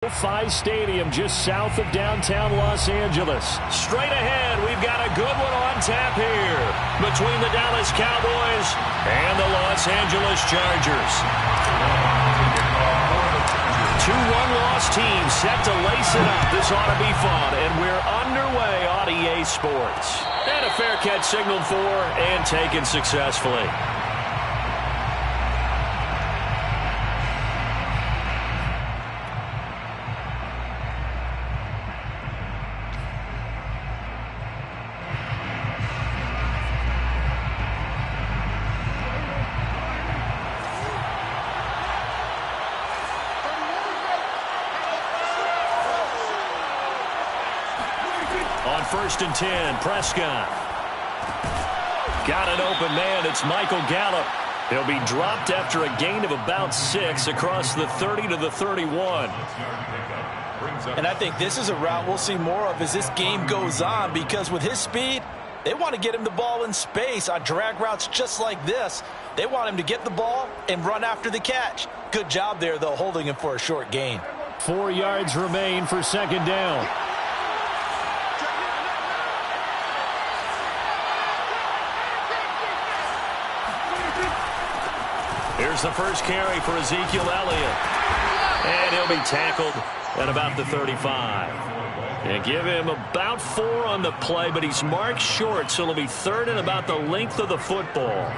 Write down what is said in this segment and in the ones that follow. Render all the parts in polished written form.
SoFi Stadium just south of downtown Los Angeles. Straight ahead, we've got a good one on tap here between the Dallas Cowboys and the Los Angeles Chargers. Two one-loss teams set to lace it up. This ought to be fun, and we're underway on EA Sports. And a fair catch signaled for and taken successfully. On 1st and 10, Prescott. Got an open man. It's Michael Gallup. He'll be dropped after a gain of about 6 across the 30 to the 31. And I think this is a route we'll see more of as this game goes on, because with his speed, they want to get him the ball in space on drag routes just like this. They want him to get the ball and run after the catch. Good job there, though, holding him for a short gain. 4 yards remain for 2nd down. Here's the first carry for Ezekiel Elliott. And he'll be tackled at about the 35. And give him about 4 on the play, but he's marked short, so it'll be 3rd and about the length of the football.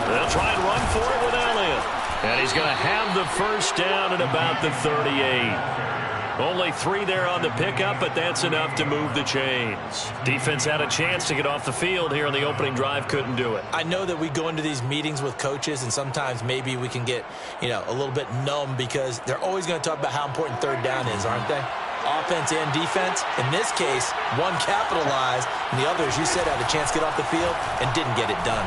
They'll try and run for it with Elliott. And he's going to have the first down at about the 38. Only 3 there on the pickup, but that's enough to move the chains. Defense had a chance to get off the field here on the opening drive, couldn't do it. I know that we go into these meetings with coaches, and sometimes maybe we can get, a little bit numb because they're always going to talk about how important 3rd down is, aren't they? Offense and defense. In this case, one capitalized, and the other, as you said, had a chance to get off the field and didn't get it done.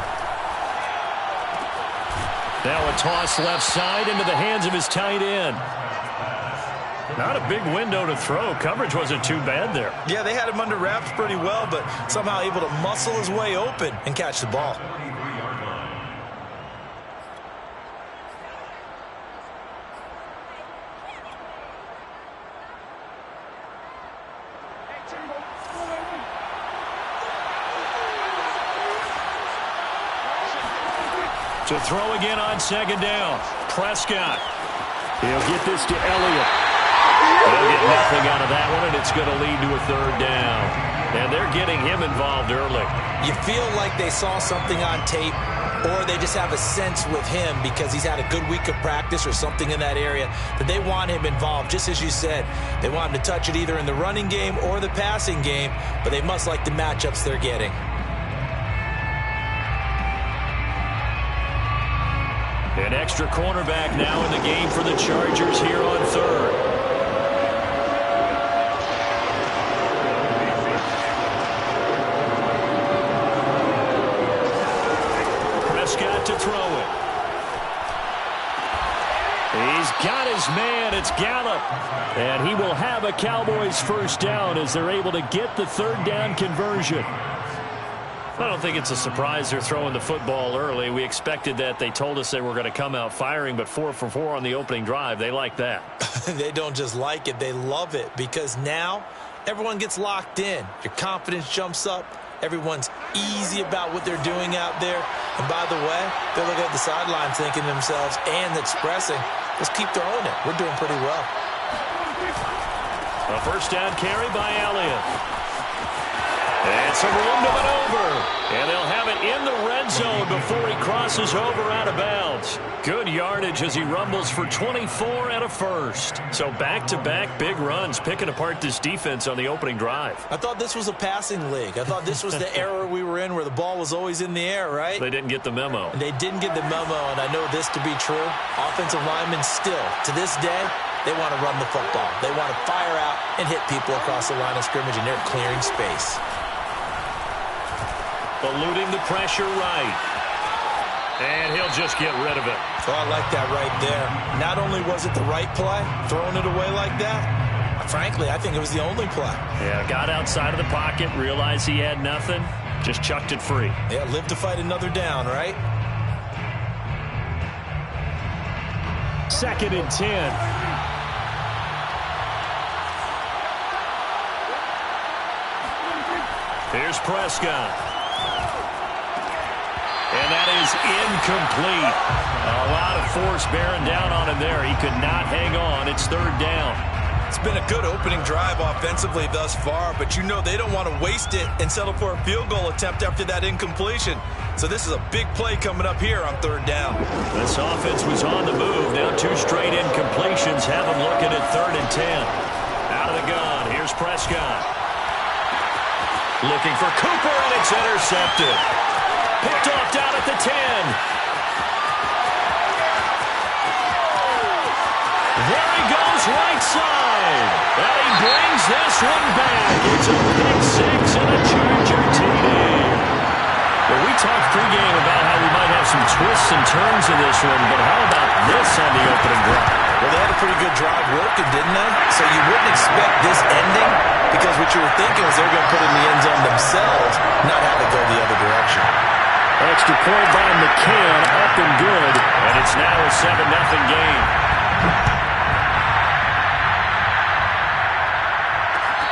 Now a toss left side into the hands of his tight end. Not a big window to throw. Coverage wasn't too bad there. Yeah, they had him under wraps pretty well, but somehow able to muscle his way open and catch the ball. To throw again on 2nd down. Prescott. He'll get this to Elliott. They'll get nothing out of that one, and it's going to lead to a 3rd down. And they're getting him involved early. You feel like they saw something on tape, or they just have a sense with him because he's had a good week of practice or something in that area that they want him involved. Just as you said, they want him to touch it either in the running game or the passing game, but they must like the matchups they're getting. An extra cornerback now in the game for the Chargers here on 3rd. Prescott to throw it. He's got his man. It's Gallup. And he will have a Cowboys first down as they're able to get the 3rd down conversion. I don't think it's a surprise they're throwing the football early. We expected that. They told us they were going to come out firing, but 4 for 4 on the opening drive. They like that. They don't just like it. They love it because now everyone gets locked in. Your confidence jumps up. Everyone's easy about what they're doing out there. And by the way, they're looking at the sideline thinking to themselves and expressing, let's keep throwing it. We're doing pretty well. A first down carry by Elliott. And some room to maneuver. And they'll have it in the red zone before he crosses over out of bounds. Good yardage as he rumbles for 24 and a first. So back-to-back big runs, picking apart this defense on the opening drive. I thought this was a passing league. I thought this was the era we were in where the ball was always in the air, right? They didn't get the memo. And they didn't get the memo, and I know this to be true. Offensive linemen still, to this day, they want to run the football. They want to fire out and hit people across the line of scrimmage, and they're clearing space. Eluding the pressure right. And he'll just get rid of it. Oh, I like that right there. Not only was it the right play, throwing it away like that, frankly, I think it was the only play. Yeah, got outside of the pocket, realized he had nothing, just chucked it free. Yeah, live to fight another down, right? 2nd and 10. Here's Prescott. And that is incomplete. A lot of force bearing down on him there. He could not hang on. It's 3rd down. It's been a good opening drive offensively thus far, but you know they don't want to waste it and settle for a field goal attempt after that incompletion. So this is a big play coming up here on 3rd down. This offense was on the move. Now 2 straight incompletions have them looking at 3rd and 10. Out of the gun. Here's Prescott. Looking for Cooper, and it's intercepted. Picked off down at the 10. There he goes, right side. And he brings this one back. It's a pick 6 and a Charger TD. Well, we talked pregame about how we might have some twists and turns in this one, but how about this on the opening drive? Well, they had a pretty good drive working, didn't they? So you wouldn't expect this ending, because what you were thinking was they were going to put it in the end zone themselves, not have it go the other direction. Extra point by McCann, up and good, and it's now a 7-0 game.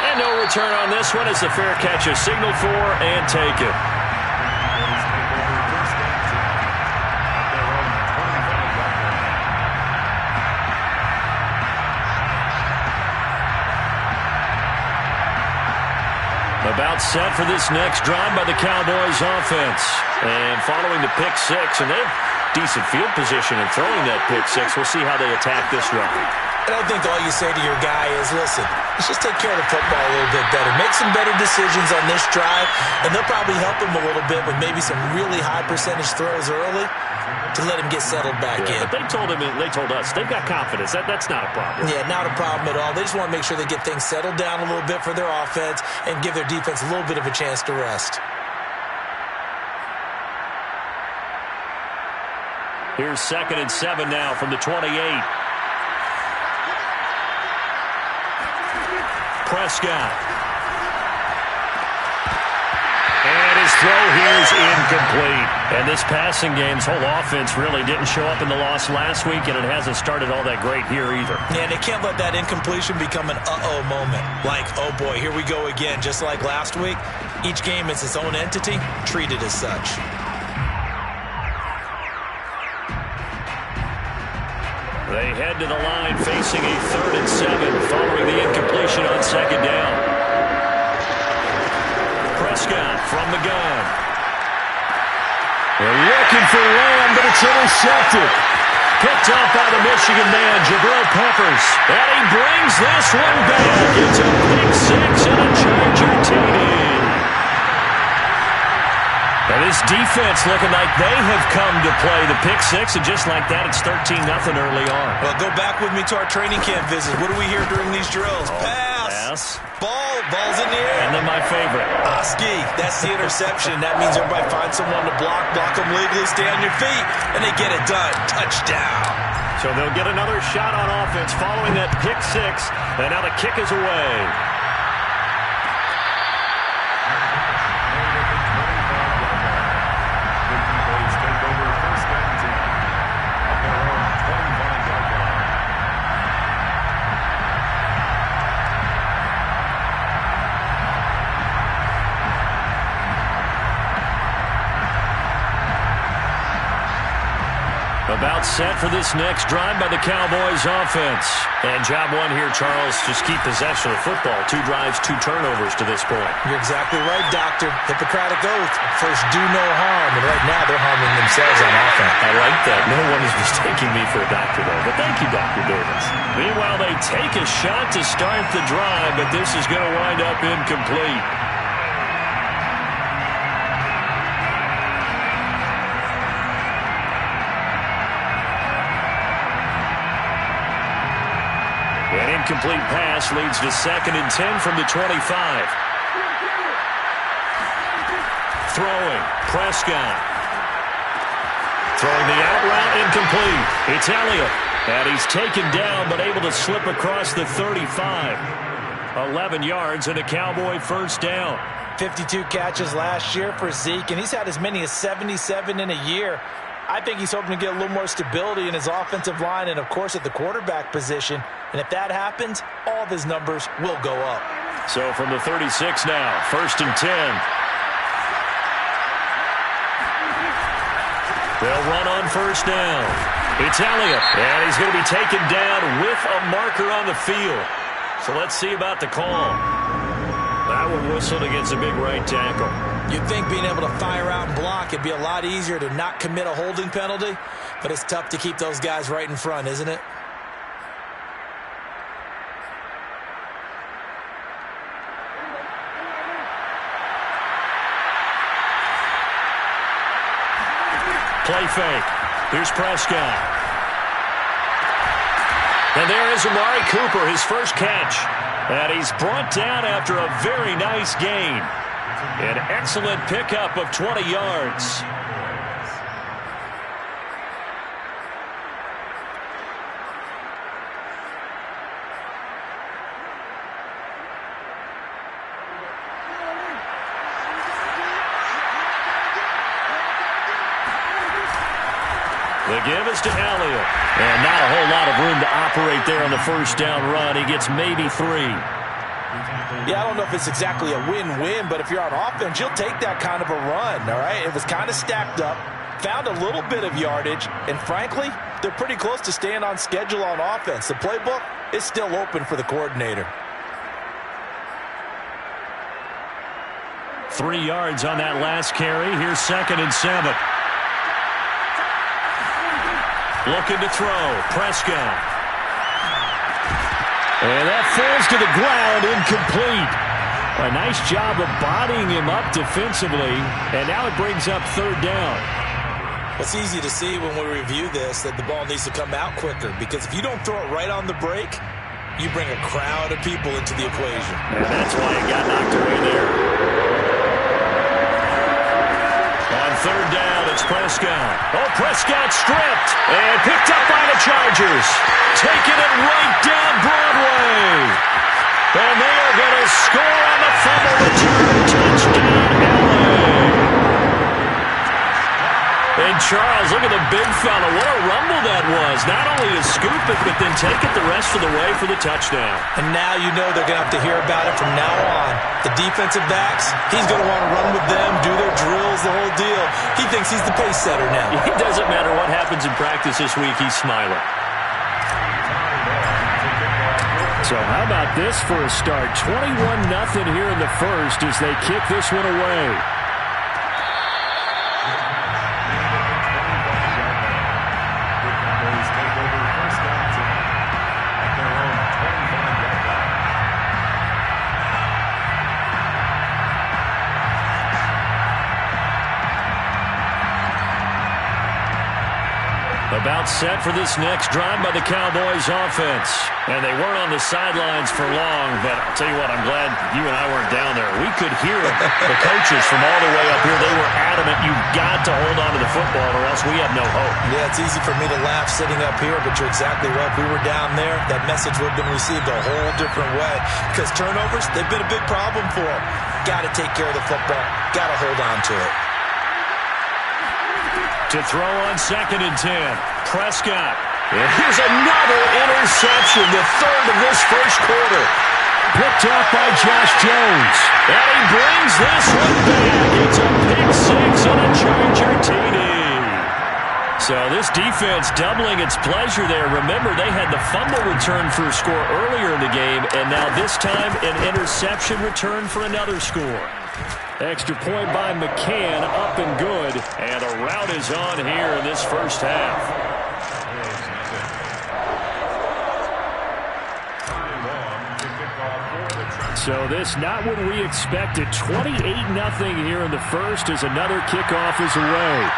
And no return on this one as the fair catch is signaled for and taken. About set for this next drive by the Cowboys offense. And following the pick 6, and they have decent field position in throwing that pick 6. We'll see how they attack this run. And I think all you say to your guy is, listen, let's just take care of the football a little bit better. Make some better decisions on this drive, and they'll probably help him a little bit with maybe some really high percentage throws early to let him get settled back in. But they told us they've got confidence. That's not a problem. Yeah, not a problem at all. They just want to make sure they get things settled down a little bit for their offense and give their defense a little bit of a chance to rest. Here's 2nd and 7 now from the 28. Prescott. And his throw here is incomplete. And this passing game's whole offense really didn't show up in the loss last week, and it hasn't started all that great here either. Yeah, and they can't let that incompletion become an uh-oh moment. Like, oh boy, here we go again. Just like last week, each game is its own entity, treated as such. They head to the line facing a 3rd and 7 following the incompletion on 2nd down. Prescott from the gun. They're looking for Lamb, but it's intercepted. Picked up by the Michigan man, Jabril Peppers. And he brings this one back. It's a pick 6 and a Charger TD. And this defense looking like they have come to play the pick 6, and just like that, it's 13-0 early on. Well, go back with me to our training camp visit. What do we hear during these drills? Pass. Ball's in the air. And then my favorite. Oski, that's the interception. That means everybody finds someone to block them legally, stay on your feet, and they get it done. Touchdown. So they'll get another shot on offense following that pick 6, and now the kick is away. About set for this next drive by the Cowboys offense. And job one here, Charles, just keep possession of the football. 2 drives, 2 turnovers to this point. You're exactly right, Doctor. Hippocratic oath. First, do no harm. And right now, they're harming themselves on offense. I like that. No one is mistaking me for a doctor, though. But thank you, Dr. Davis. Meanwhile, they take a shot to start the drive, but this is going to wind up incomplete. An incomplete pass leads to 2nd and 10 from the 25. Throwing, Prescott. Throwing the out route incomplete. It's Elliott. And he's taken down but able to slip across the 35. 11 yards and a Cowboy first down. 52 catches last year for Zeke, and he's had as many as 77 in a year. I think he's hoping to get a little more stability in his offensive line and, of course, at the quarterback position. And if that happens, all of his numbers will go up. So from the 36 now, 1st and 10. They'll run on first down. It's Elliott, and he's going to be taken down with a marker on the field. So let's see about the call. That one whistled against a big right tackle. You'd think being able to fire out and block, it'd be a lot easier to not commit a holding penalty, but it's tough to keep those guys right in front, isn't it? Play fake. Here's Prescott. And there is Amari Cooper, his first catch. And he's brought down after a very nice gain. An excellent pickup of 20 yards. The give is to Elliott. And not a whole lot of room to operate there on the first down run. He gets maybe 3. Yeah, I don't know if it's exactly a win-win, but if you're on offense, you'll take that kind of a run, all right? It was kind of stacked up, found a little bit of yardage, and frankly, they're pretty close to staying on schedule on offense. The playbook is still open for the coordinator. 3 yards on that last carry. Here's 2nd and 7. Looking to throw. Prescott. And that falls to the ground, incomplete. A nice job of bodying him up defensively, and now it brings up 3rd down. It's easy to see when we review this that the ball needs to come out quicker, because if you don't throw it right on the break, you bring a crowd of people into the equation. And that's why he got knocked away there. On 3rd down, it's Prescott. Oh, Prescott stripped and picked up by the Chargers. Taking it right down Broadway. And they are going to score on the fumble return. Touchdown, LA. And Charles, look at the big fella. What a rumble that was. Not only to scoop it, but then take it the rest of the way for the touchdown. And now you know they're going to have to hear about it from now on. The defensive backs, he's going to want to run with them, do their drills, the whole deal. He thinks he's the pace setter now. It doesn't matter what happens in practice this week, he's smiling. So how about this for a start? 21-0 here in the first as they kick this one away. About set for this next drive by the Cowboys offense. And they weren't on the sidelines for long, but I'll tell you what, I'm glad you and I weren't down there. We could hear the coaches from all the way up here. They were adamant, you've got to hold on to the football or else we have no hope. Yeah, it's easy for me to laugh sitting up here, but you're exactly right. If we were down there, that message would have been received a whole different way. Because turnovers, they've been a big problem for them. Got to take care of the football. Got to hold on to it. To throw on 2nd and 10. Prescott. And here's another interception, the 3rd of this first quarter. Picked off by Josh Jones. And he brings this one back. It's a pick 6 on a Charger TD. So this defense doubling its pleasure there. Remember, they had the fumble return for a score earlier in the game, and now this time an interception return for another score. Extra point by McCann, up and good. And a rout is on here in this first half. So this not what we expected. 28-0 here in the first as another kickoff is away.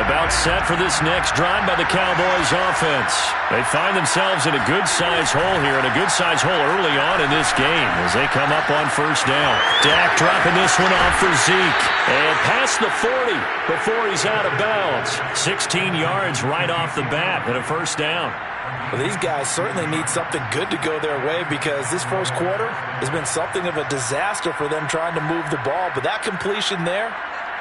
About set for this next drive by the Cowboys offense. They find themselves in a good-sized hole here, and a good-sized hole early on in this game as they come up on first down. Dak dropping this one off for Zeke. And past the 40 before he's out of bounds. 16 yards right off the bat and a first down. Well, these guys certainly need something good to go their way because this first quarter has been something of a disaster for them trying to move the ball. But that completion there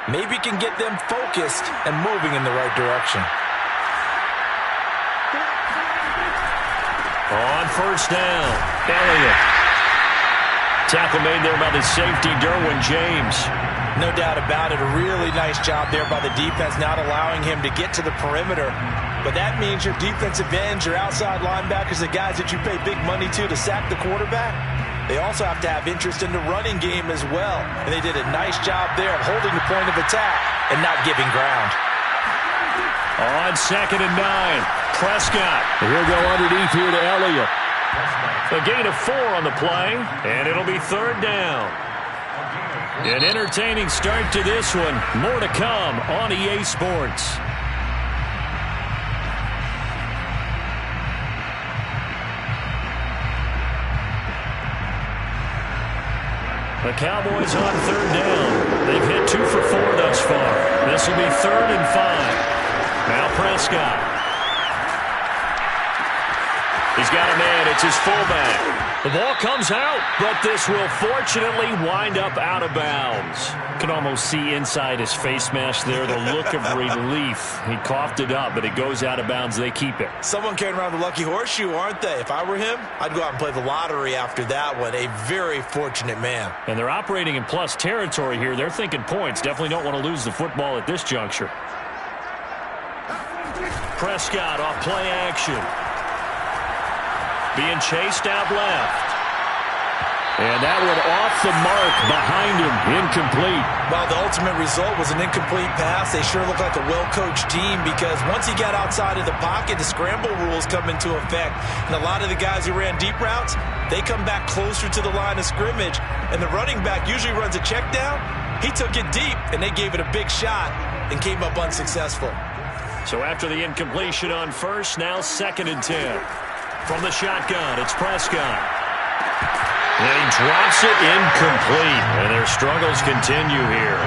maybe can get them focused and moving in the right direction. On first down, Elliott. Tackle made there by the safety, Derwin James. No doubt about it. A really nice job there by the defense, not allowing him to get to the perimeter. But that means your defensive ends, your outside linebackers, the guys that you pay big money to sack the quarterback, they also have to have interest in the running game as well. And they did a nice job there of holding the point of attack and not giving ground. On 2nd and 9, Prescott. He'll go underneath here to Elliott. A gain of 4 on the play, and it'll be 3rd down. An entertaining start to this one. More to come on EA Sports. The Cowboys on 3rd down. They've hit 2 for 4 thus far. This will be 3rd and 5. Now Prescott. He's got a man. It's his fullback. The ball comes out, but this will fortunately wind up out of bounds. You can almost see inside his face mask there the look of relief. He coughed it up, but it goes out of bounds. They keep it. Someone carrying around the lucky horseshoe, aren't they? If I were him, I'd go out and play the lottery after that one. A very fortunate man. And they're operating in plus territory here. They're thinking points. Definitely don't want to lose the football at this juncture. Prescott off play action. Being chased out left. And that one off the mark behind him. Incomplete. Well, the ultimate result was an incomplete pass. They sure look like a well-coached team because once he got outside of the pocket, the scramble rules come into effect. And a lot of the guys who ran deep routes, they come back closer to the line of scrimmage. And the running back usually runs a check down. He took it deep, and they gave it a big shot and came up unsuccessful. So after the incompletion on first, now 2nd and 10. From the shotgun, it's Prescott. And he drops it incomplete. And their struggles continue here.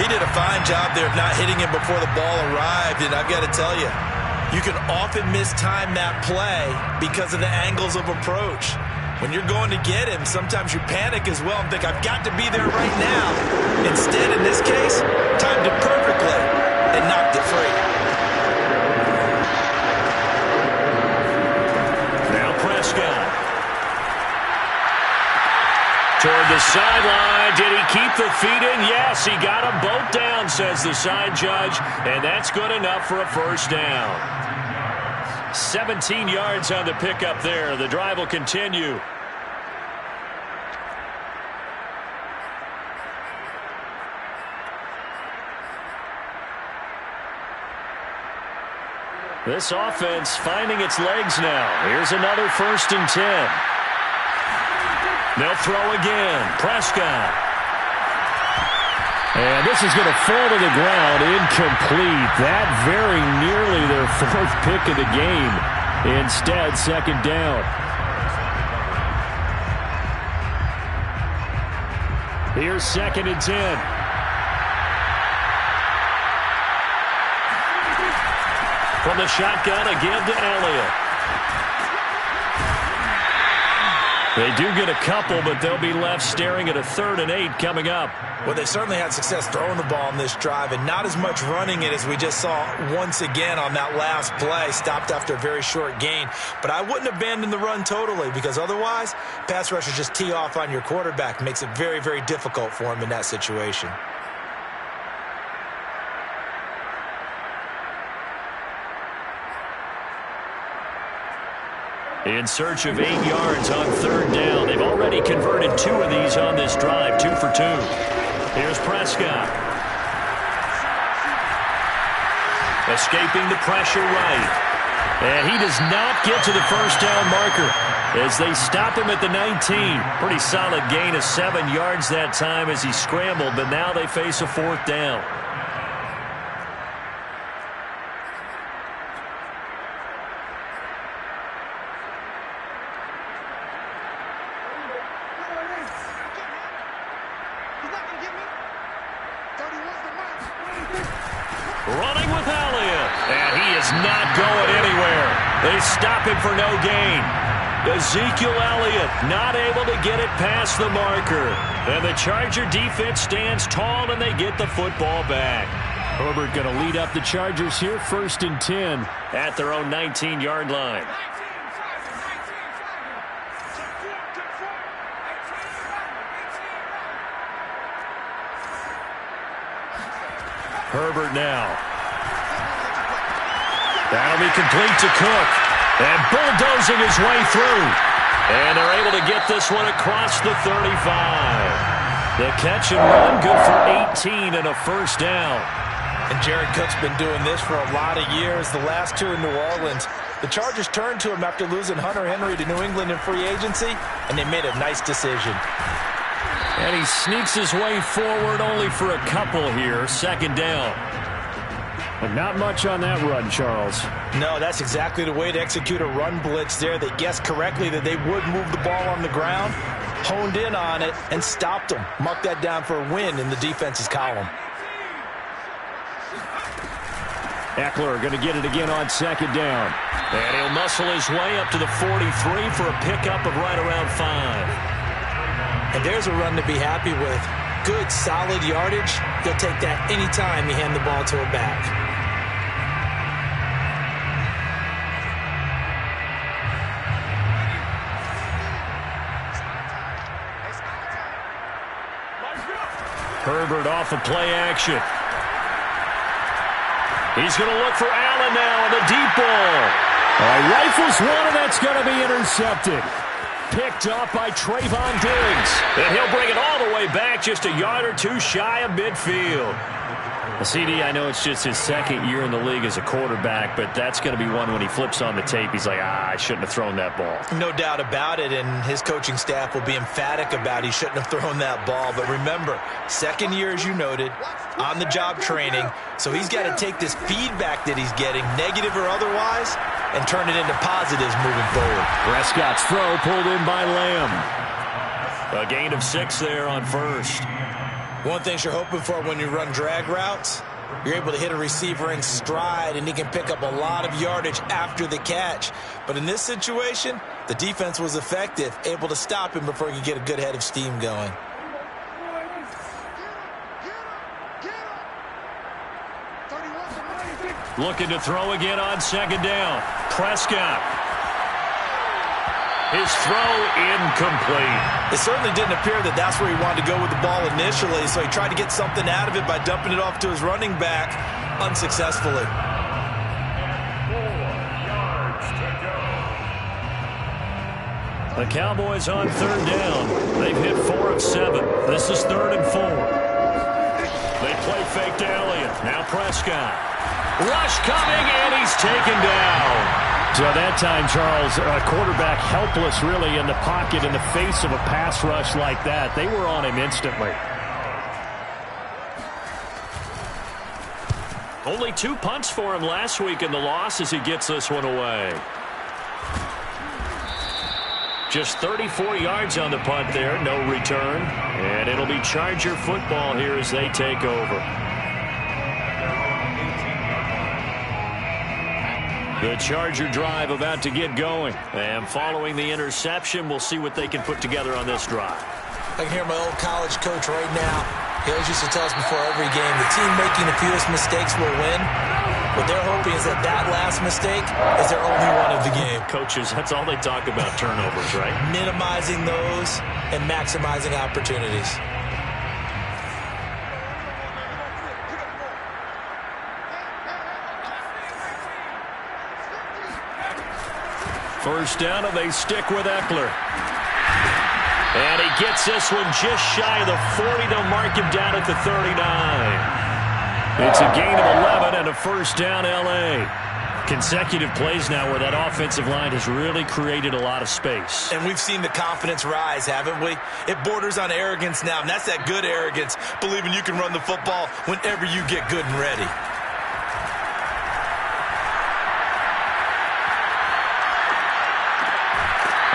He did a fine job there of not hitting him before the ball arrived. And I've got to tell you, you can often mistime that play because of the angles of approach. When you're going to get him, sometimes you panic as well and think, I've got to be there right now. Instead, in this case, timed it perfectly and knocked it free. Prescott. Toward the sideline. Did he keep the feet in? Yes, he got them both down, says the side judge. And that's good enough for a first down. 17 yards on the pickup there. The drive will continue. This offense finding its legs now. Here's another 1st and 10. They'll throw again. Prescott. And this is going to fall to the ground. Incomplete. That very nearly their 4th pick of the game. Instead, 2nd down. Here's 2nd and 10. From the shotgun again to Elliott. They do get a couple, but they'll be left staring at a 3rd and 8 coming up. Well, they certainly had success throwing the ball on this drive and not as much running it as we just saw once again on that last play. Stopped after a very short gain. But I wouldn't abandon the run totally because otherwise, pass rushers just tee off on your quarterback. Makes it very, very difficult for him in that situation. In search of 8 yards on 3rd down. They've already converted 2 of these on this drive, 2 for 2. Here's Prescott. Escaping the pressure right. And he does not get to the first down marker as they stop him at the 19. Pretty solid gain of 7 yards that time as he scrambled, but now they face a 4th down. It's not going anywhere. They stop him for no gain. Ezekiel Elliott not able to get it past the marker. And the Charger defense stands tall, and they get the football back. Herbert going to lead up the Chargers here, 1st and 10 at their own 19-yard line. Herbert now. That'll be complete to Cook. And bulldozing his way through. And they're able to get this one across the 35. The catch and run good for 18 and a first down. And Jared Cook's been doing this for a lot of years. The last two in New Orleans. The Chargers turned to him after losing Hunter Henry to New England in free agency, and they made a nice decision. And he sneaks his way forward only for a couple here. 2nd down. But not much on that run, Charles. No, that's exactly the way to execute a run blitz there. They guessed correctly that they would move the ball on the ground, honed in on it, and stopped them. Mark that down for a win in the defense's column. Eckler going to get it again on 2nd down. And he'll muscle his way up to the 43 for a pickup of right around 5. And there's a run to be happy with. Good, solid yardage. He'll take that anytime you hand the ball to a back. Herbert off of play action. He's going to look for Allen now on the deep ball. Rifles one, and that's going to be intercepted. Picked up by Trayvon Diggs. And he'll bring it all the way back, just a yard or two shy of midfield. CD, I know it's just his 2nd year in the league as a quarterback, but that's going to be one when he flips on the tape. He's like, I shouldn't have thrown that ball. No doubt about it, and his coaching staff will be emphatic about he shouldn't have thrown that ball. But remember, 2nd year, as you noted, on-the-job training, so he's got to take this feedback that he's getting, negative or otherwise, and turn it into positives moving forward. Prescott's throw pulled in by Lamb. A gain of 6 there on 1st. One thing you're hoping for when you run drag routes, you're able to hit a receiver in stride, and he can pick up a lot of yardage after the catch. But in this situation, the defense was effective, able to stop him before he could get a good head of steam going. Looking to throw again on 2nd down. Prescott. His throw incomplete. It certainly didn't appear that that's where he wanted to go with the ball initially, so he tried to get something out of it by dumping it off to his running back unsuccessfully. 4 yards to go. The Cowboys on 3rd down. They've hit 4 of 7. This is 3rd and 4. They play fake to Elliott. Now Prescott. Rush coming, and he's taken down. So that time, Charles, a quarterback helpless really in the pocket in the face of a pass rush like that. They were on him instantly. Only 2 punts for him last week in the loss as he gets this one away. Just 34 yards on the punt there, no return. And it'll be Charger football here as they take over. The Charger drive about to get going. And following the interception, we'll see what they can put together on this drive. I can hear my old college coach right now. He always used to tell us before every game, the team making the fewest mistakes will win. What they're hoping is that that last mistake is their only one of the game. Coaches, that's all they talk about, turnovers, right? Minimizing those and maximizing opportunities. First down, and they stick with Eckler. And he gets this one just shy of the 40. They'll mark him down at the 39. It's a gain of 11 and a first down, L.A. Consecutive plays now where that offensive line has really created a lot of space. And we've seen the confidence rise, haven't we? It borders on arrogance now, and that's that good arrogance, believing you can run the football whenever you get good and ready.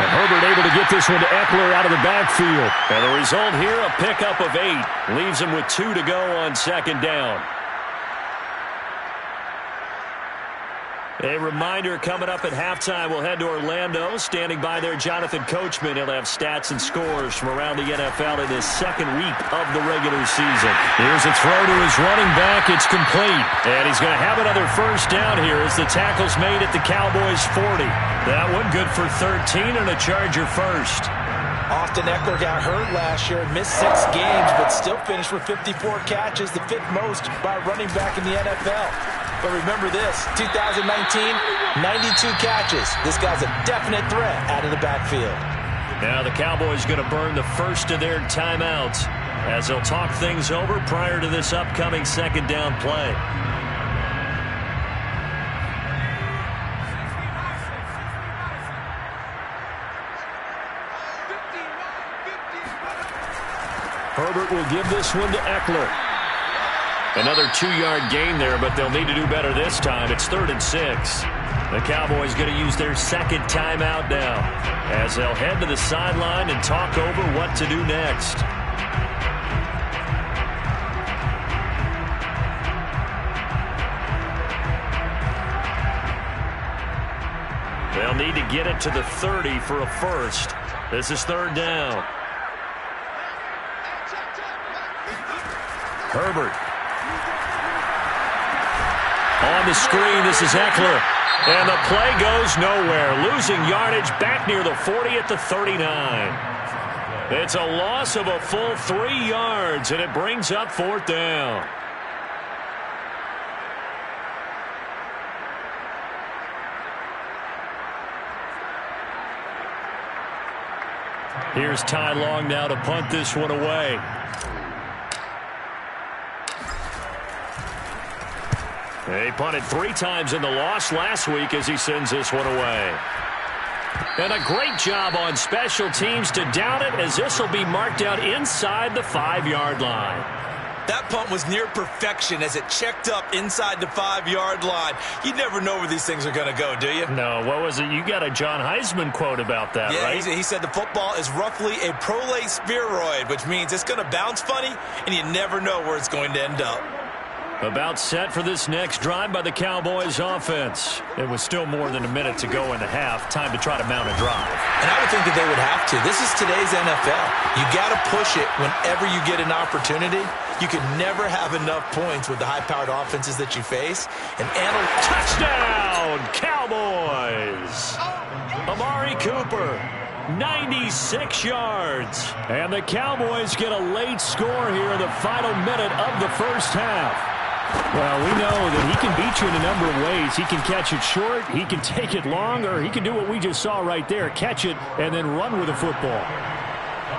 And Herbert able to get this one to Eckler out of the backfield. And the result here, a pickup of 8. Leaves him with 2 to go on second down. A reminder coming up at halftime, we'll head to Orlando. Standing by there, Jonathan Coachman. He'll have stats and scores from around the NFL in this second week of the regular season. Here's a throw to his running back. It's complete. And he's going to have another first down here as the tackle's made at the Cowboys' 40. That one good for 13 and a Charger first. Austin Eckler got hurt last year and missed 6 games, but still finished with 54 catches, the 5th most by a running back in the NFL. But remember this, 2019, 92 catches. This guy's a definite threat out of the backfield. Now the Cowboys going to burn the first of their timeouts as they'll talk things over prior to this upcoming second down play. Herbert will give this one to Eckler. Another 2-yard gain there, but they'll need to do better this time. It's 3rd and 6. The Cowboys going to use their second timeout now as they'll head to the sideline and talk over what to do next. They'll need to get it to the 30 for a first. This is 3rd down. Herbert. On the screen, this is Eckler. And the play goes nowhere. Losing yardage back near the 40 at the 39. It's a loss of a full 3 yards, and it brings up 4th down. Here's Ty Long now to punt this one away. He punted 3 times in the loss last week as he sends this one away. And a great job on special teams to down it as this will be marked out inside the 5-yard line. That punt was near perfection as it checked up inside the 5-yard line. You never know where these things are going to go, do you? No, what was it? You got a John Heisman quote about that, right? Yeah, he said the football is roughly a prolate spheroid, which means it's going to bounce funny, and you never know where it's going to end up. About set for this next drive by the Cowboys offense. It was still more than a minute to go in the half. Time to try to mount a drive. And I would think that they would have to. This is today's NFL. You got to push it whenever you get an opportunity. You can never have enough points with the high-powered offenses that you face. And touchdown, Cowboys! Amari Cooper, 96 yards. And the Cowboys get a late score here in the final minute of the first half. Well, we know that he can beat you in a number of ways. He can catch it short, he can take it long, or he can do what we just saw right there, catch it and then run with the football.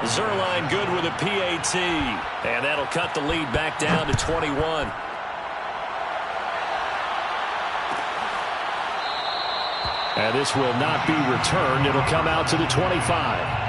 Zerline good with a PAT, and that'll cut the lead back down to 21. And this will not be returned. It'll come out to the 25.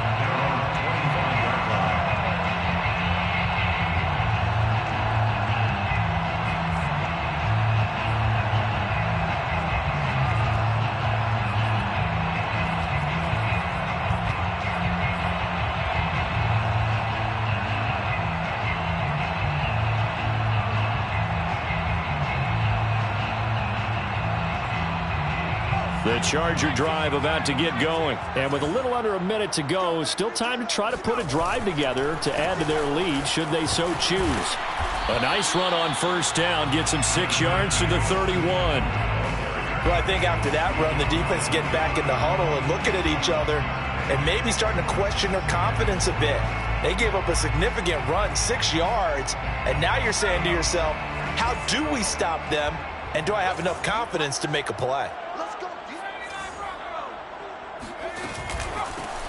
The Charger drive about to get going. And with a little under a minute to go, still time to try to put a drive together to add to their lead should they so choose. A nice run on first down gets him 6 yards to the 31. Well, I think after that run, the defense getting back in the huddle and looking at each other and maybe starting to question their confidence a bit. They gave up a significant run, 6 yards, and now you're saying to yourself, how do we stop them, and do I have enough confidence to make a play?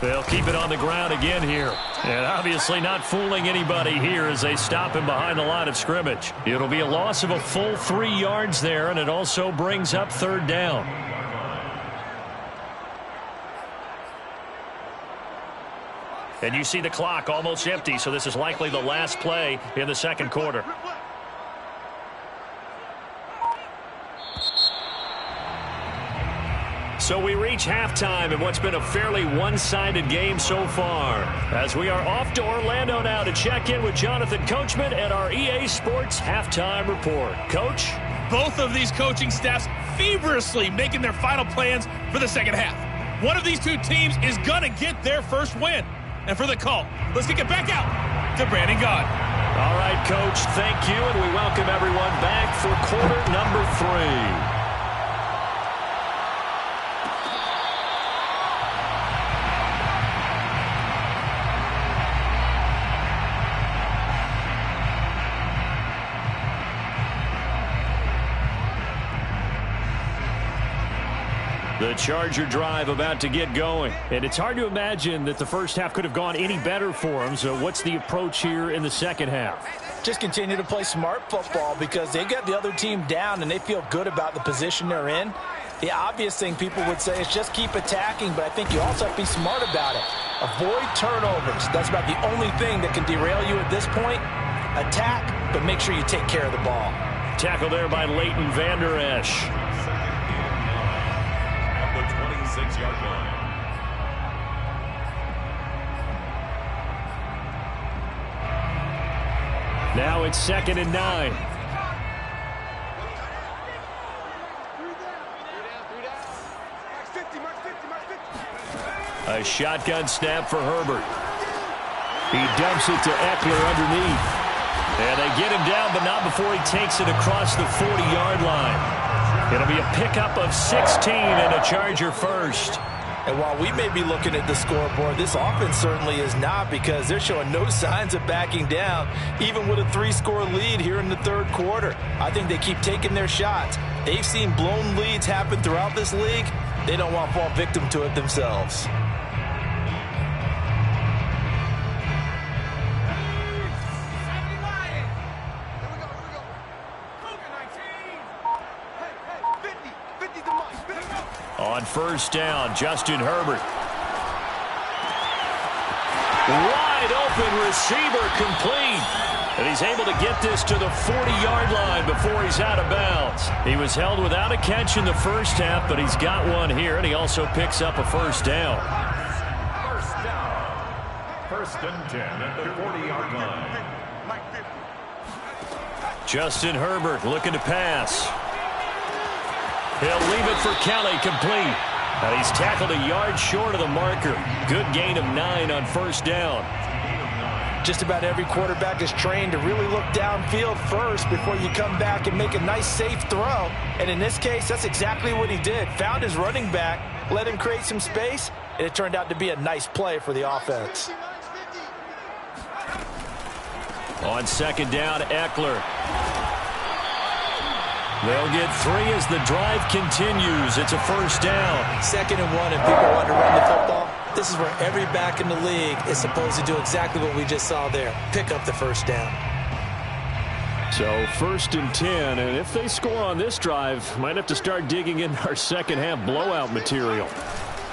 They'll keep it on the ground again here. And obviously not fooling anybody here as they stop him behind the line of scrimmage. It'll be a loss of a full 3 yards there, and it also brings up 3rd down. And you see the clock almost empty, so this is likely the last play in the second quarter. So we reach halftime in what's been a fairly one-sided game so far. As we are off to Orlando now to check in with Jonathan Coachman and our EA Sports Halftime Report. Coach? both of these coaching staffs feverishly making their final plans for the second half. One of these two teams is going to get their first win. And for the call, let's kick it back out to Brandon Gaud. All right, Coach, thank you, and we welcome everyone back for quarter number 3. The Charger drive about to get going. And it's hard to imagine that the first half could have gone any better for them. So what's the approach here in the second half? Just continue to play smart football because they got the other team down and they feel good about the position they're in. The obvious thing people would say is just keep attacking, but I think you also have to be smart about it. Avoid turnovers. That's about the only thing that can derail you at this point. Attack, but make sure you take care of the ball. Tackle there by Leighton Vander Esch. 6-yard line. Now it's 2nd and 9. A shotgun snap for Herbert. He dumps it to Eckler underneath. And they get him down, but not before he takes it across the 40-yard line. It'll be a pickup of 16 and a Charger first. And while we may be looking at the scoreboard, this offense certainly is not because they're showing no signs of backing down, even with a 3-score lead here in the third quarter. I think they keep taking their shots. They've seen blown leads happen throughout this league. They don't want to fall victim to it themselves. On first down, Justin Herbert. Wide open receiver complete. And he's able to get this to the 40-yard line before he's out of bounds. He was held without a catch in the first half, but he's got one here, and he also picks up a first down. First down. First and 10 at the 40-yard line. Justin Herbert looking to pass. He'll leave it for Kelly, complete. And he's tackled a yard short of the marker. Good gain of 9 on first down. Just about every quarterback is trained to really look downfield first before you come back and make a nice, safe throw. And in this case, that's exactly what he did. Found his running back, let him create some space, and it turned out to be a nice play for the offense. On second down, Eckler. They'll get 3 as the drive continues. It's a first down. 2nd and 1, and people want to run the football. This is where every back in the league is supposed to do exactly what we just saw there. Pick up the first down. So 1st and 10, and if they score on this drive, might have to start digging in our second half blowout material.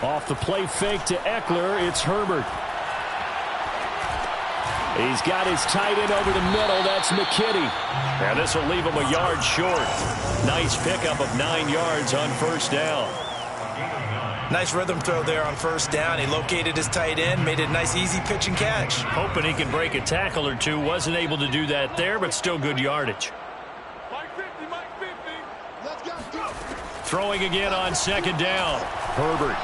Off the play fake to Eckler, it's Herbert. He's got his tight end over the middle. That's McKitty. And this will leave him a yard short. Nice pickup of 9 yards on first down. Nice rhythm throw there on first down. He located his tight end, made it a nice, easy pitch and catch. Hoping he can break a tackle or two. Wasn't able to do that there, but still good yardage. Throwing again on second down. Herbert.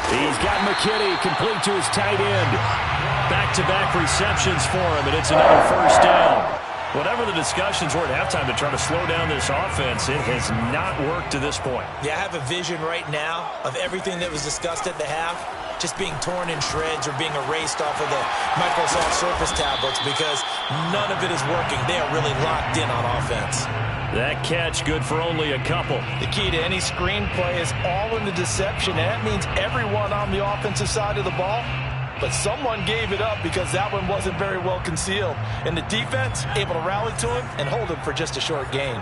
He's got McKitty complete to his tight end. Back-to-back receptions for him, and it's another first down. Whatever the discussions were at halftime to try to slow down this offense, it has not worked to this point. Yeah, I have a vision right now of everything that was discussed at the half just being torn in shreds or being erased off of the Microsoft Surface tablets because none of it is working. They are really locked in on offense. That catch good for only a couple. The key to any screenplay is all in the deception, and that means everyone on the offensive side of the ball. But someone gave it up because that one wasn't very well concealed. And the defense able to rally to him and hold him for just a short gain.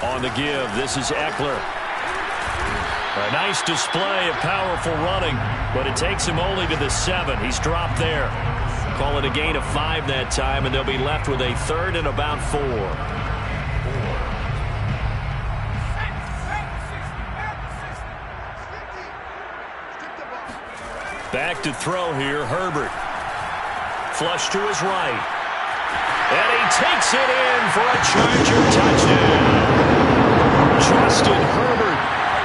On the give, this is Eckler. A nice display of powerful running, but it takes him only to the 7. He's dropped there. Call it a gain of 5 that time, and they'll be left with a 3rd and about 4. Back to throw here, Herbert. Flush to his right. And he takes it in for a Charger touchdown. Justin Herbert,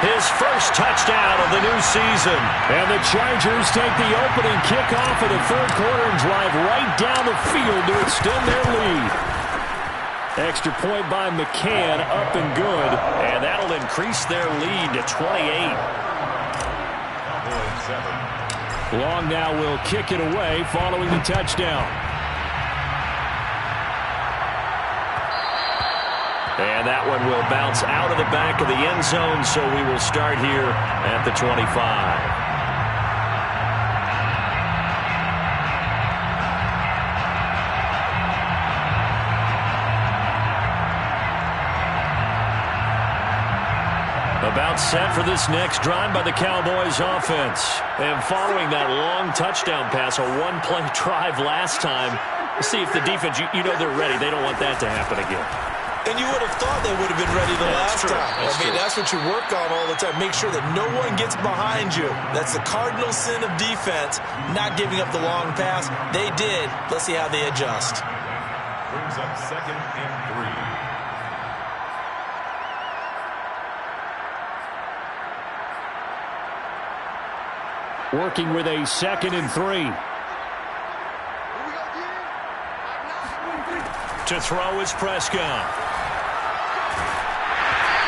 his first touchdown of the new season. And the Chargers take the opening kickoff of the third quarter and drive right down the field to extend their lead. Extra point by McCann, up and good. And that'll increase their lead to 28. Long now will kick it away following the touchdown. And that one will bounce out of the back of the end zone, so we will start here at the 25. About set for this next drive by the Cowboys offense. And following that long touchdown pass, a one-play drive last time, see if the defense, you know they're ready. They don't want that to happen again. And you would have thought they would have been ready the last time. That's what you work on all the time. Make sure that no one gets behind you. That's the cardinal sin of defense, not giving up the long pass. They did. Let's see how they adjust. Brings up 2nd and 3. Working with a 2nd and 3. To throw is Prescott.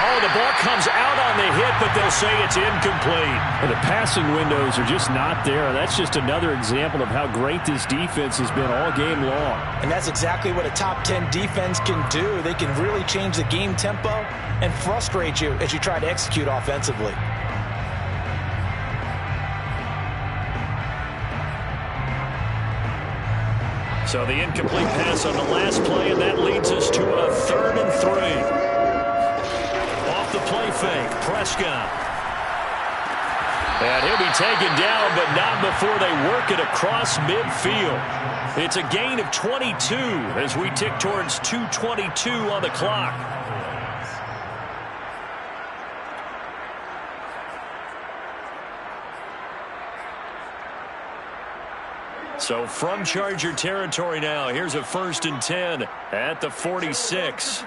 Oh, the ball comes out on the hit, but they'll say it's incomplete. And the passing windows are just not there. That's just another example of how great this defense has been all game long. And that's exactly what a top 10 defense can do. They can really change the game tempo and frustrate you as you try to execute offensively. So the incomplete pass on the last play, and that leads us to a 3rd and 3. Off the play fake, Prescott. And he'll be taken down, but not before they work it across midfield. It's a gain of 22 as we tick towards 2:22 on the clock. So from Charger territory now, here's a 1st and 10 at the 46.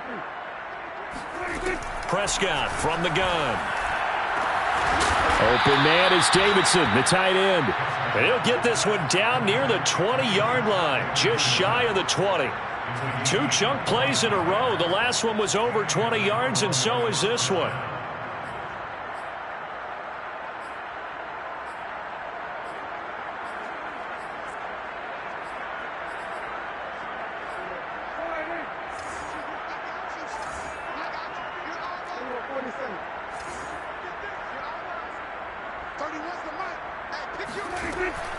Prescott from the gun. Open man is Davidson, the tight end. And he'll get this one down near the 20-yard line, just shy of the 20. 2 chunk plays in a row. The last one was over 20 yards, and so is this one.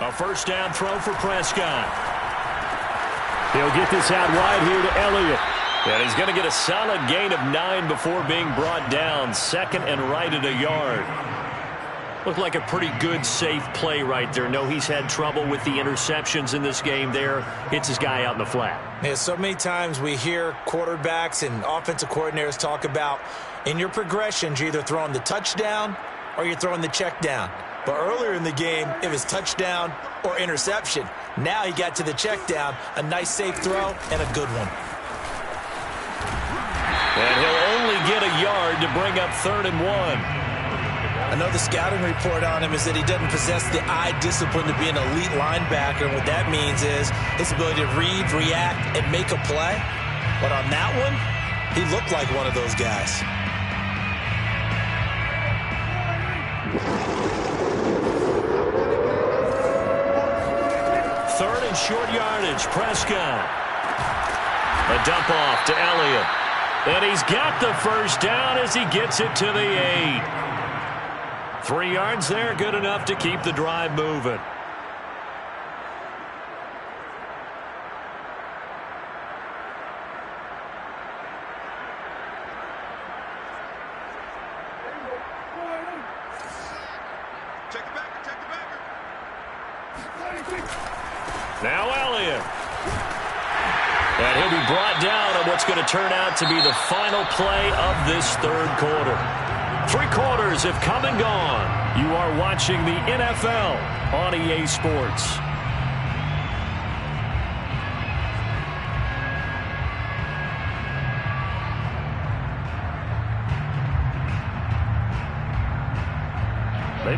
A 1st down throw for Prescott. He'll get this out wide here to Elliott. And he's going to get a solid gain of 9 before being brought down. 2nd and right at a yard. Looked like a pretty good, safe play right there. No, he's had trouble with the interceptions in this game there. Hits his guy out in the flat. Yeah, so many times we hear quarterbacks and offensive coordinators talk about in your progressions, you're either throwing the touchdown or you're throwing the check down. But earlier in the game, it was touchdown or interception. Now he got to the check down, a nice safe throw, and a good one. And he'll only get a yard to bring up 3rd and 1. I know the scouting report on him is that he doesn't possess the eye discipline to be an elite linebacker. And what that means is his ability to read, react, and make a play. But on that one, he looked like one of those guys. Third and short yardage, Prescott. A dump off to Elliott. And he's got the 1st down as he gets it to the 8. 3 yards there, good enough to keep the drive moving. Now Elliott. And he'll be brought down on what's going to turn out to be the final play of this 3rd quarter. 3 quarters have come and gone. You are watching the NFL on EA Sports.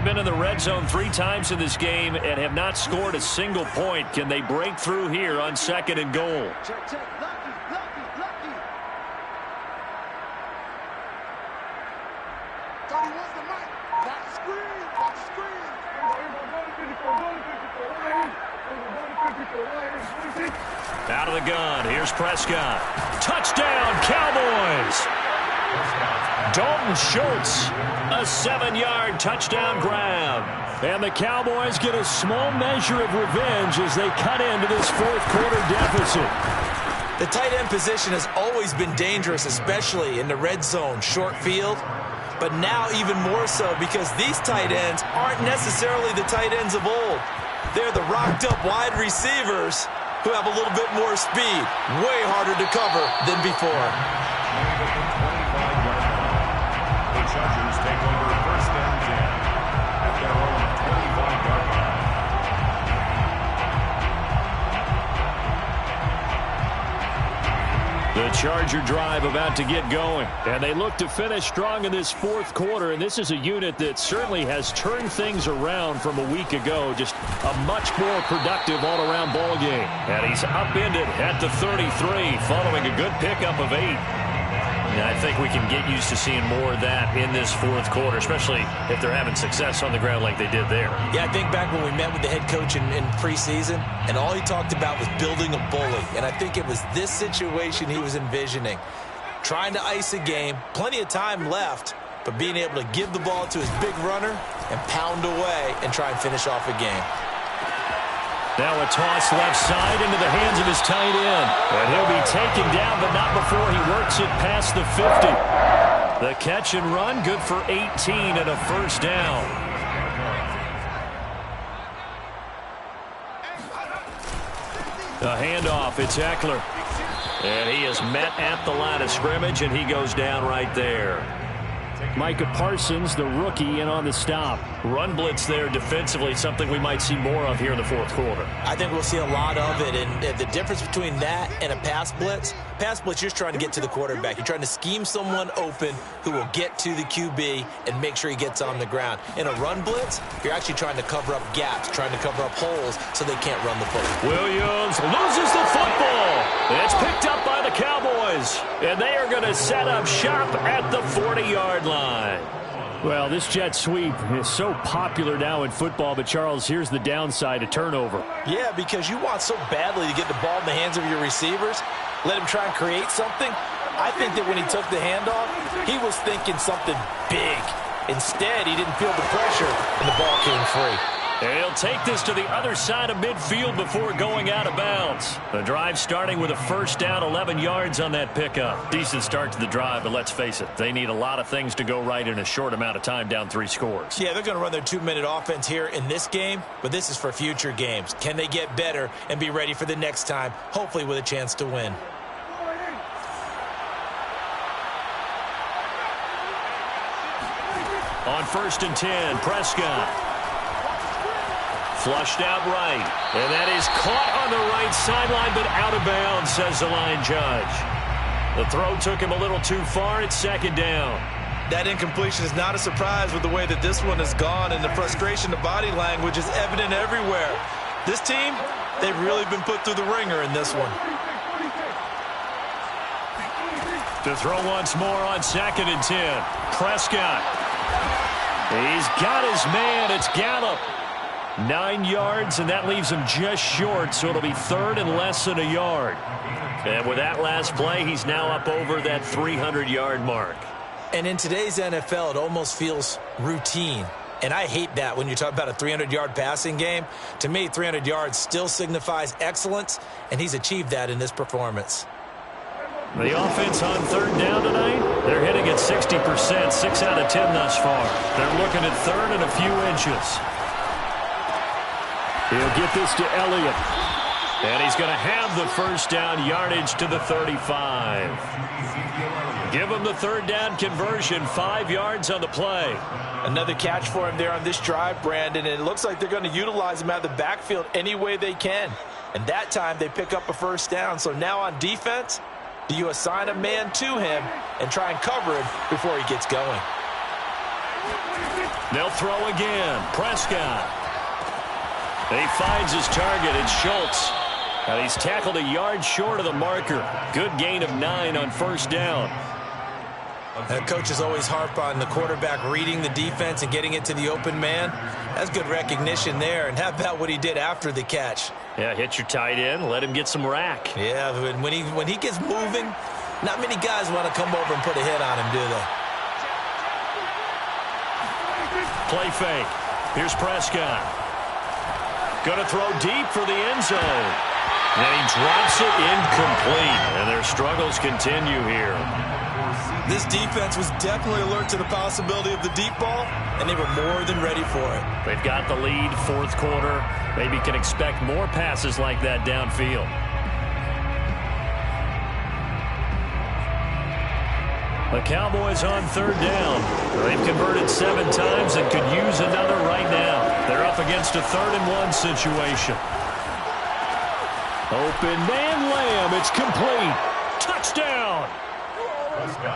been in the red zone 3 times in this game and have not scored a single point. Can they break through here on 2nd and goal? Check. Lucky. Tony, what's the mic? Back screen. Out of the gun. Here's Prescott. Touchdown, Cowboys! Dalton Schultz, a 7-yard touchdown grab. And the Cowboys get a small measure of revenge as they cut into this 4th quarter deficit. The tight end position has always been dangerous, especially in the red zone, short field. But now even more so because these tight ends aren't necessarily the tight ends of old. They're the rocked-up wide receivers who have a little bit more speed. Way harder to cover than before. The Chargers take over 1st and 10 at their own 25-yard line. The Charger drive about to get going, and they look to finish strong in this 4th quarter, and this is a unit that certainly has turned things around from a week ago. Just a much more productive all-around ball game. And he's upended at the 33 following a good pickup of 8. And I think we can get used to seeing more of that in this 4th quarter, especially if they're having success on the ground like they did there. Yeah, I think back when we met with the head coach in preseason, and all he talked about was building a bully. And I think it was this situation he was envisioning. Trying to ice a game, plenty of time left, but being able to give the ball to his big runner and pound away and try and finish off a game. Now a toss left side into the hands of his tight end. And he'll be taken down, but not before he works it past the 50. The catch and run, good for 18 and a 1st down. The handoff, it's Eckler. And he is met at the line of scrimmage, and he goes down right there. Micah Parsons, the rookie, in on the stop. Run blitz there defensively, something we might see more of here in the 4th quarter. I think we'll see a lot of it, and the difference between that and a pass blitz, you're just trying to get to the quarterback. You're trying to scheme someone open who will get to the QB and make sure he gets on the ground. In a run blitz, you're actually trying to cover up gaps, trying to cover up holes so they can't run the football. Williams loses the football. It's picked up by the Cowboys, and they are going to set up shop at the 40-yard line. Well, this jet sweep is so popular now in football, but Charles, here's the downside, a turnover. Yeah, because you want so badly to get the ball in the hands of your receivers, let him try and create something. I think that when he took the handoff, he was thinking something big. Instead, he didn't feel the pressure, and the ball came free. And he'll take this to the other side of midfield before going out of bounds. The drive starting with a 1st down, 11 yards on that pickup. Decent start to the drive, but let's face it, they need a lot of things to go right in a short amount of time, down 3 scores. Yeah, they're going to run their 2-minute offense here in this game, but this is for future games. Can they get better and be ready for the next time, hopefully with a chance to win? On 1st and 10, Prescott. Flushed out right. And that is caught on the right sideline, but out of bounds, says the line judge. The throw took him a little too far. It's 2nd down. That incompletion is not a surprise with the way that this one has gone, and the frustration, the body language is evident everywhere. This team, they've really been put through the ringer in this one. To throw once more on 2nd and 10. Prescott. He's got his man. It's Gallup. 9 yards, and that leaves him just short, so it'll be 3rd and less than a yard. And with that last play, he's now up over that 300-yard mark. And in today's NFL, it almost feels routine. And I hate that when you talk about a 300-yard passing game. To me, 300 yards still signifies excellence, and he's achieved that in this performance. The offense on 3rd down tonight, they're hitting at 60%, 6 out of 10 thus far. They're looking at 3rd and a few inches. He'll get this to Elliott. And he's going to have the 1st down, yardage to the 35. Give him the 3rd down conversion, 5 yards on the play. Another catch for him there on this drive, Brandon, and it looks like they're going to utilize him out of the backfield any way they can. And that time they pick up a 1st down. So now on defense, do you assign a man to him and try and cover him before he gets going? They'll throw again. Prescott. And he finds his target. It's Schultz. And he's tackled a yard short of the marker. Good gain of 9 on first down. Coaches always harp on the quarterback reading the defense and getting it to the open man. That's good recognition there. And how about what he did after the catch? Yeah, hit your tight end. Let him get some rack. Yeah, when he gets moving, not many guys want to come over and put a hit on him, do they? Play fake. Here's Prescott. Going to throw deep for the end zone. And he drops it incomplete. And their struggles continue here. This defense was definitely alert to the possibility of the deep ball, and they were more than ready for it. They've got the lead, fourth quarter. Maybe can expect more passes like that downfield. The Cowboys on third down. They've converted 7 times and could use another right now. They're up against a 3rd-and-1 situation. Open man Lamb. It's complete. Touchdown.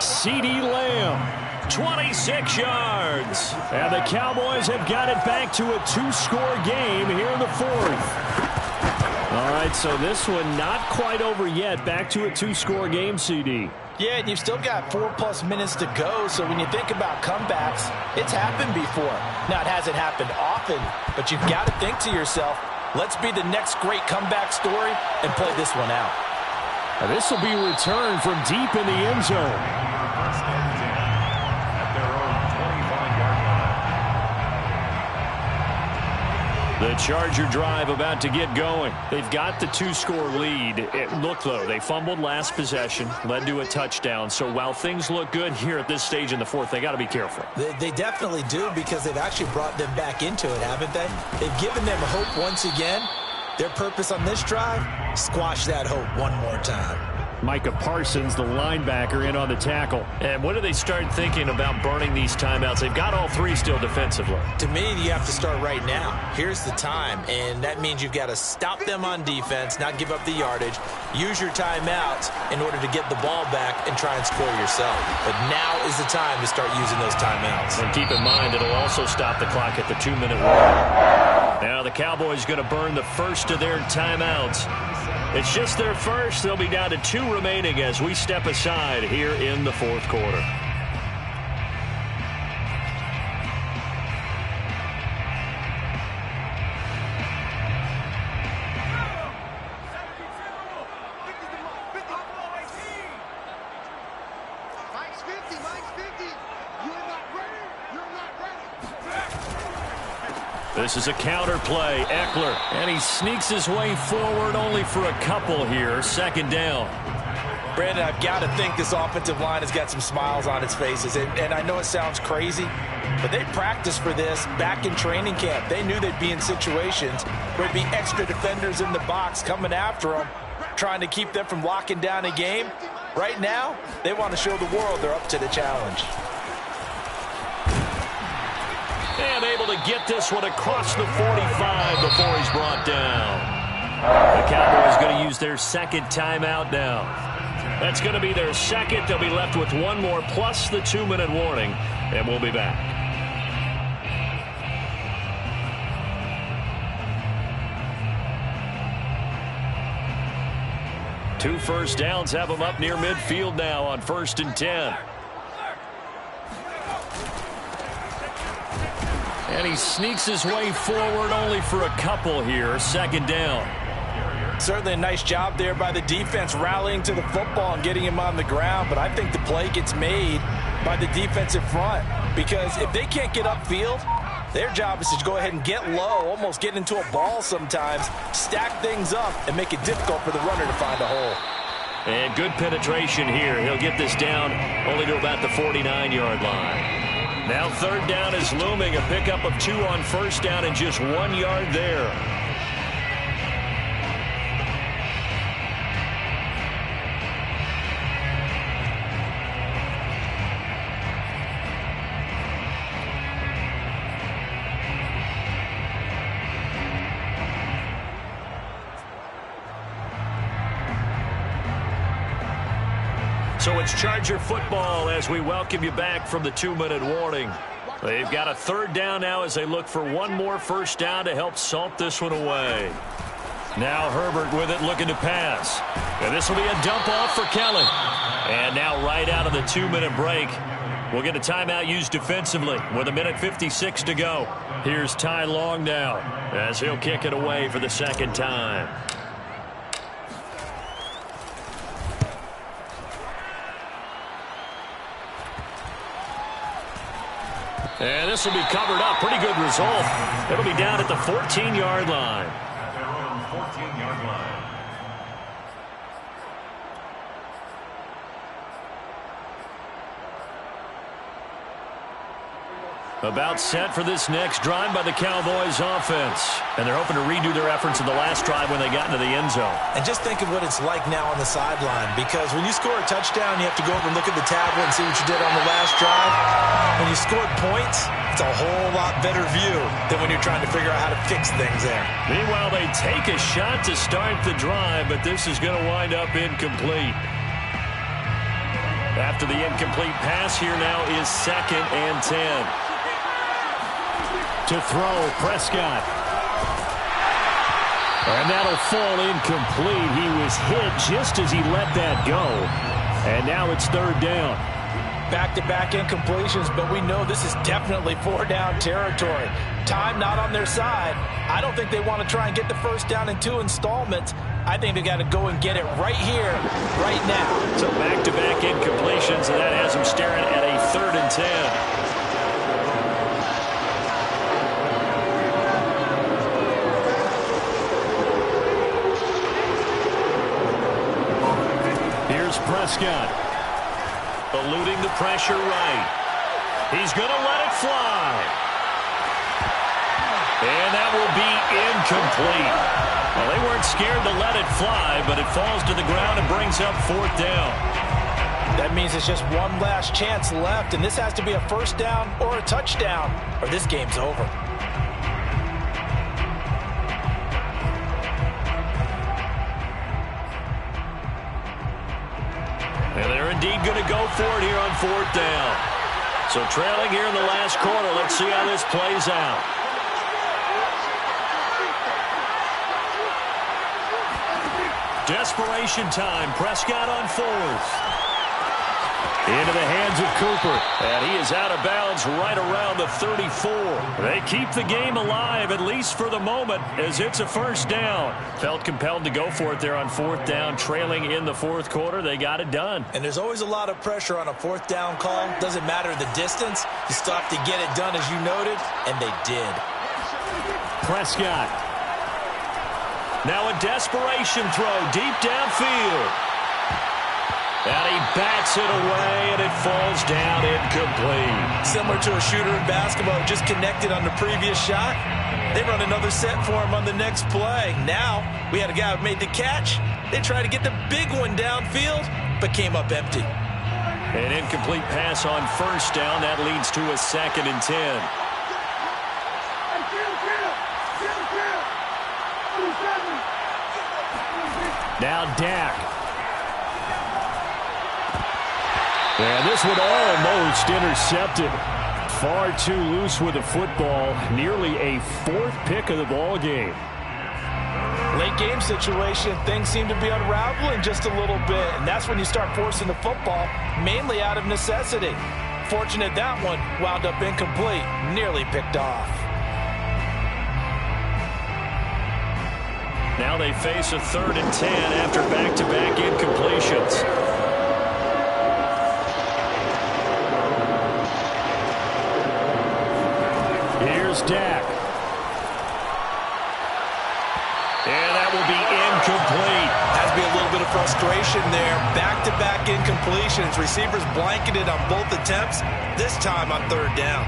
CeeDee Lamb, 26 yards. And the Cowboys have got it back to a 2-score game here in the 4th. All right, so this one not quite over yet. Back to a 2-score game, CD. Yeah, and you've still got 4+ minutes to go, so when you think about comebacks, it's happened before. Now, it hasn't happened often, but you've got to think to yourself, let's be the next great comeback story and play this one out. This will be returned from deep in the end zone. First and 10 at their own 25-yard line. The Charger drive about to get going. They've got the 2-score lead. Look, though, they fumbled last possession, led to a touchdown. So while things look good here at this stage in the 4th, they got to be careful. They definitely do, because they've actually brought them back into it, haven't they? They've given them hope once again. Their purpose on this drive, squash that hope one more time. Micah Parsons, the linebacker, in on the tackle. And when do they start thinking about burning these timeouts? They've got all 3 still defensively. To me, you have to start right now. Here's the time, and that means you've got to stop them on defense, not give up the yardage, use your timeouts in order to get the ball back and try and score yourself. But now is the time to start using those timeouts. And keep in mind, it'll also stop the clock at the 2-minute warning. Now the Cowboys going to burn the first of their timeouts. It's just their first. They'll be down to 2 remaining as we step aside here in the 4th quarter. Mike's 50. You're not ready. You're not ready. This is a counter play. Eckler. And he sneaks his way forward only for a couple here. 2nd down. Brandon, I've got to think this offensive line has got some smiles on its faces. And I know it sounds crazy, but they practiced for this back in training camp. They knew they'd be in situations where there'd be extra defenders in the box coming after them, trying to keep them from locking down a game. Right now, they want to show the world they're up to the challenge. And able to get this one across the 45 before he's brought down. The Cowboys going to use their 2nd timeout now. That's going to be their 2nd. They'll be left with 1 more plus the 2-minute warning, and we'll be back. Two first downs have them up near midfield now on 1st and 10. And he sneaks his way forward only for a couple here. 2nd down. Certainly a nice job there by the defense rallying to the football and getting him on the ground, but I think the play gets made by the defensive front, because if they can't get upfield, their job is to go ahead and get low, almost get into a ball sometimes, stack things up, and make it difficult for the runner to find a hole. And good penetration here. He'll get this down only to about the 49-yard line. Now 3rd down is looming. A pickup of 2 on 1st down and just 1 yard there. So it's Charger football as we welcome you back from the 2-minute warning. They've got a third down now as they look for one more first down to help salt this one away. Now Herbert with it, looking to pass. And this will be a dump off for Kelly. And now right out of the 2-minute break, we'll get a timeout used defensively with 1:56 to go. Here's Ty Long now as he'll kick it away for the second time. And this will be covered up. Pretty good result. It'll be down at the 14-yard line. At their own 14-yard line. About set for this next drive by the Cowboys offense. And they're hoping to redo their efforts in the last drive when they got into the end zone. And just think of what it's like now on the sideline, because when you score a touchdown, you have to go over and look at the tablet and see what you did on the last drive. When you scored points, it's a whole lot better view than when you're trying to figure out how to fix things there. Meanwhile, they take a shot to start the drive, but this is going to wind up incomplete. After the incomplete pass, here now is 2nd and 10. To throw, Prescott. And that'll fall incomplete. He was hit just as he let that go. And now it's 3rd down. Back-to-back incompletions, but we know this is definitely 4-down territory. Time not on their side. I don't think they want to try and get the first down in 2 installments. I think they got to go and get it right here, right now. So back-to-back incompletions, and that has them staring at a 3rd and 10. Prescott eluding the pressure right. He's going to let it fly. And that will be incomplete. Well, they weren't scared to let it fly, but it falls to the ground and brings up 4th down. That means it's just one last chance left, and this has to be a first down or a touchdown, or this game's over. And they're indeed going to go for it here on 4th down. So trailing here in the last quarter. Let's see how this plays out. Desperation time. Prescott on 4th. Into the hands of Cooper. And he is out of bounds right around the 34. They keep the game alive, at least for the moment, as it's a first down. Felt compelled to go for it there on 4th down. Trailing in the 4th quarter, they got it done. And there's always a lot of pressure on a 4th down call. Doesn't matter the distance. You still have to get it done, as you noted, and they did. Prescott. Now a desperation throw deep downfield. And he bats it away, and it falls down incomplete. Similar to a shooter in basketball, just connected on the previous shot. They run another set for him on the next play. Now, we had a guy who made the catch. They tried to get the big one downfield, but came up empty. An incomplete pass on first down. That leads to a 2nd and 10. Now Dak. And this one almost intercepted. Far too loose with the football. Nearly a 4th pick of the ball game. Late game situation, things seem to be unraveling just a little bit, and that's when you start forcing the football, mainly out of necessity. Fortunate that one wound up incomplete, nearly picked off. Now they face a 3rd and 10 after back-to-back incompletions. Here's Dak. And that will be incomplete. Has to be a little bit of frustration there. Back-to-back incompletions. Receivers blanketed on both attempts, this time on 3rd down.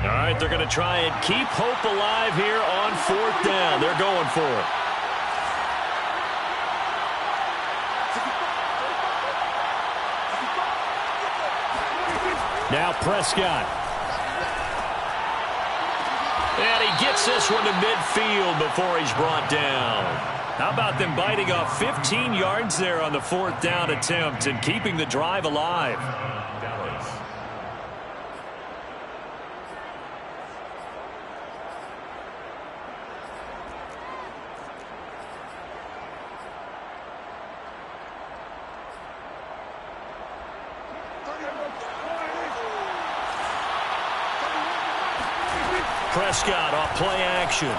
All right, they're going to try and keep hope alive here on 4th down. They're going for it. Now Prescott. And he gets this one to midfield before he's brought down. How about them biting off 15 yards there on the 4th down attempt and keeping the drive alive? Prescott off play action.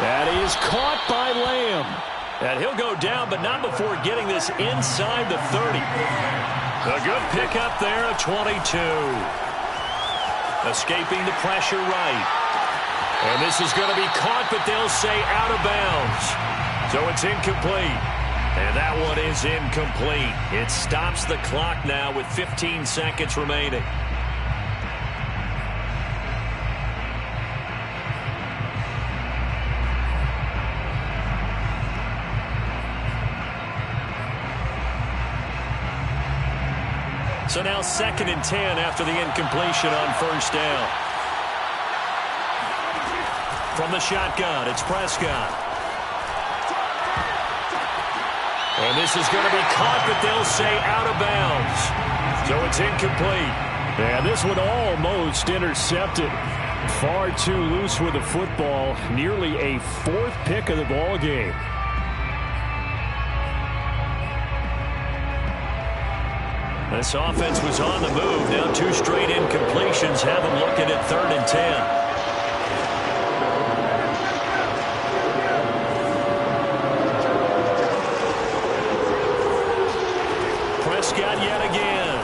That is caught by Lamb. And he'll go down, but not before getting this inside the 30. A good pickup there at 22. Escaping the pressure right. And this is going to be caught, but they'll say out of bounds. So it's incomplete. And that one is incomplete. It stops the clock now with 15 seconds remaining. So now 2nd and 10 after the incompletion on 1st down. From the shotgun, it's Prescott. And this is going to be caught, but they'll say out of bounds. So it's incomplete. And this one almost intercepted. Far too loose with the football. Nearly a 4th pick of the ball game. This offense was on the move. Now 2 straight incompletions have them looking at 3rd and 10. Prescott yet again.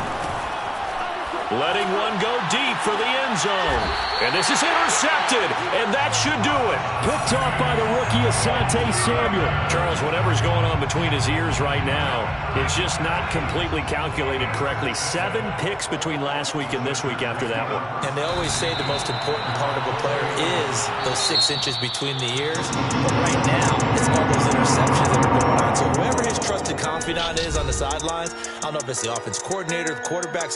Letting one go deep for the end zone. And this is intercepted, and that should do it. Picked off by the rookie Asante Samuel. Charles, whatever's going on between his ears right now, it's just not completely calculated correctly. 7 picks between last week and this week after that one. And they always say the most important part of a player is those 6 inches between the ears. But right now, it's all those interceptions that are going on. So whoever his trusted confidant is on the sidelines, I don't know if it's the offense coordinator, the quarterback's